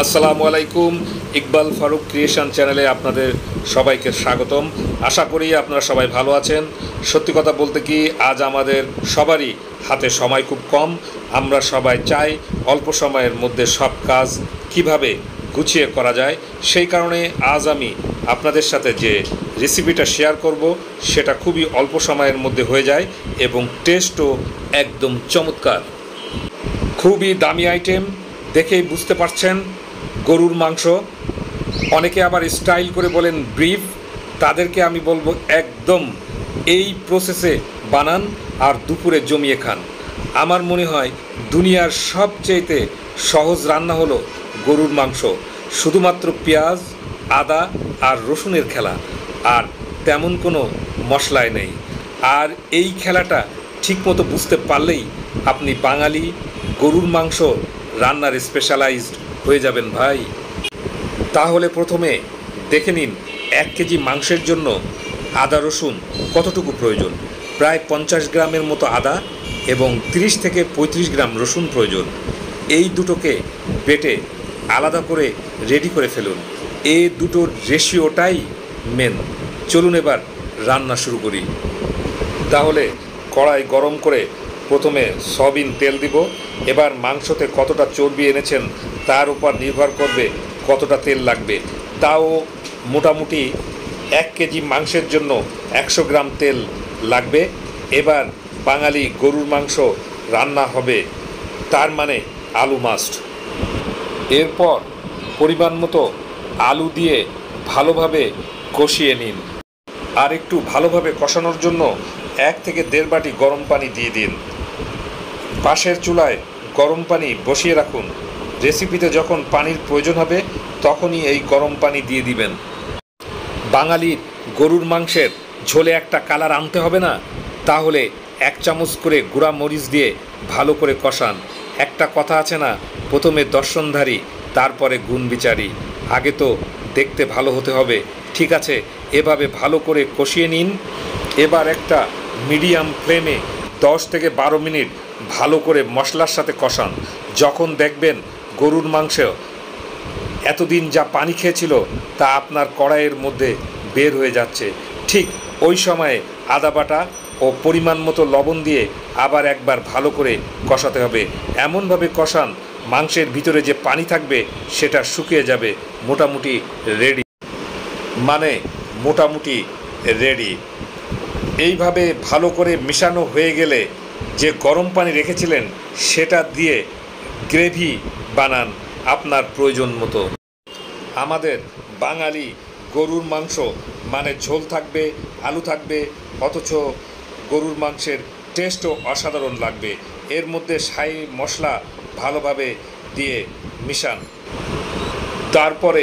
আসসালামু আলাইকুম। ইকবাল ফারুক ক্রিয়েশন চ্যানেলে আপনাদের সবাইকে স্বাগতম। আশা করি আপনারা সবাই ভালো আছেন। সত্যি কথা বলতে কি, আজ আমাদের সবারই হাতে সময় খুব কম। আমরা সবাই চাই অল্প সময়ের মধ্যে সব কাজ কিভাবে গুছিয়ে করা যায়। সেই কারণে আজ আমি আপনাদের সাথে যে রেসিপিটা শেয়ার করব সেটা খুবই অল্প সময়ের মধ্যে হয়ে যায় এবং টেস্টও একদম চমৎকার। খুবই দামি আইটেম, দেখেই বুঝতে পারছেন গরুর মাংস। অনেকে আবার স্টাইল করে বলেন ব্রিফ, তাদেরকে আমি বলবো একদম এই প্রসেসে বানান আর দুপুরে জমিয়ে খান। আমার মনে হয় দুনিয়ার সবচেয়ে সহজ রান্না হলো গরুর মাংস। শুধুমাত্র পেঁয়াজ, আদা আর রসুনের খেলা, আর তেমন কোনো মশলাই নেই। আর এই খেলাটা ঠিকমতো বুঝতে পারলেই আপনি বাঙালি গরুর মাংস রান্নার স্পেশালাইজড হয়ে যাবেন ভাই। তাহলে প্রথমে দেখে নিন 1 কেজি মাংসের জন্য আদা রসুন কতটুকু প্রয়োজন। প্রায় 50 গ্রামের মতো আদা এবং 30 থেকে 35 গ্রাম রসুন প্রয়োজন। এই দুটোকে বেটে আলাদা করে রেডি করে ফেলুন। এই দুটোর রেশিওটাই মেন। চলুন এবার রান্না শুরু করি। তাহলে কড়াই গরম করে প্রথমে সয়াবিন তেল দিব। এবার মাংসতে কতটা চর্বি এনেছেন তার উপর নির্ভর করবে কতটা তেল লাগবে। তাও মোটামুটি 1 কেজি মাংসের জন্য 100 গ্রাম তেল লাগবে। এবার বাঙালি গরুর মাংস রান্না হবে, তার মানে আলু মাস্ট। এরপর পরিমাণ মতো আলু দিয়ে ভালোভাবে কষিয়ে নিন। আর একটু ভালোভাবে কষানোর জন্য 1 থেকে 1.5 বাটি গরম পানি দিয়ে দিন। পাশের চুলায় গরম পানি বসিয়ে রাখুন। রেসিপিতে যখন পানির প্রয়োজন হবে তখনই এই গরম পানি দিয়ে দিবেন। বাঙালির গরুর মাংসের ঝোলে একটা কালার আনতে হবে না? তাহলে 1 চামচ করে গুঁড়া মরিচ দিয়ে ভালো করে কষান। একটা কথা আছে না, প্রথমে দর্শনধারী তারপরে গুণ বিচারী। আগে তো দেখতে ভালো হতে হবে। ঠিক আছে, এভাবে ভালো করে কষিয়ে নিন। এবার একটা মিডিয়াম ফ্লেমে 10 থেকে 12 মিনিট ভালো করে মশলার সাথে কষান। যখন দেখবেন গরুর মাংস এতদিন যা পানি খেয়েছিল তা আপনার কড়াইয়ের মধ্যে বের হয়ে যাচ্ছে, ঠিক ওই সময়ে আদা বাটা ও পরিমাণ মতো লবণ দিয়ে আবার একবার ভালো করে কষাতে হবে। এমনভাবে কষান মাংসের ভিতরে যে পানি থাকবে সেটা শুকিয়ে যাবে। মোটামুটি রেডি। এইভাবে ভালো করে মিশানো হয়ে গেলে যে গরম পানি রেখেছিলেন সেটা দিয়ে গ্রেভি বানান আপনার প্রয়োজন মতো। আমাদের বাঙালি গরুর মাংস মানে ঝোল থাকবে, আলু থাকবে, অথচ গরুর মাংসের টেস্টও অসাধারণ লাগবে। এর মধ্যে শাহি মশলা ভালোভাবে দিয়ে মিশান। তারপরে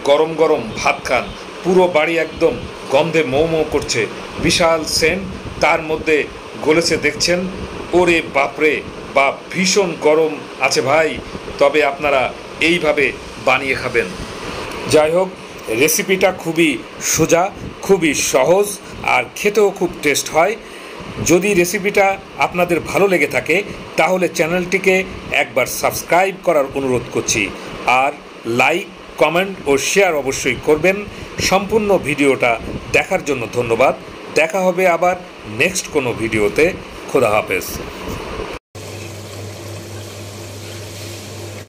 গরম গরম ভাত খান। পুরো বাড়ি একদম গন্ধে মৌ মৌ করছে, বিশাল সেন্ট তার মধ্যে গলেছে দেখছেন। ওরে বাপরে বাপ, ভীষণ গরম আছে ভাই। তবে আপনারা এইভাবে বানিয়ে খাবেন। যাই হোক, রেসিপিটা খুবই সোজা, খুবই সহজ আর খেতেও খুব টেস্ট হয়। যদি রেসিপিটা আপনাদের ভালো লেগে থাকে তাহলে চ্যানেলটিকে একবার সাবস্ক্রাইব করার অনুরোধ করছি। আর লাইক, কমেন্ট ও শেয়ার অবশ্যই করবেন। সম্পূর্ণ ভিডিওটা দেখার জন্য ধন্যবাদ। দেখা হবে আবার নেক্সট কোনো ভিডিওতে। খোদা হাফেজ।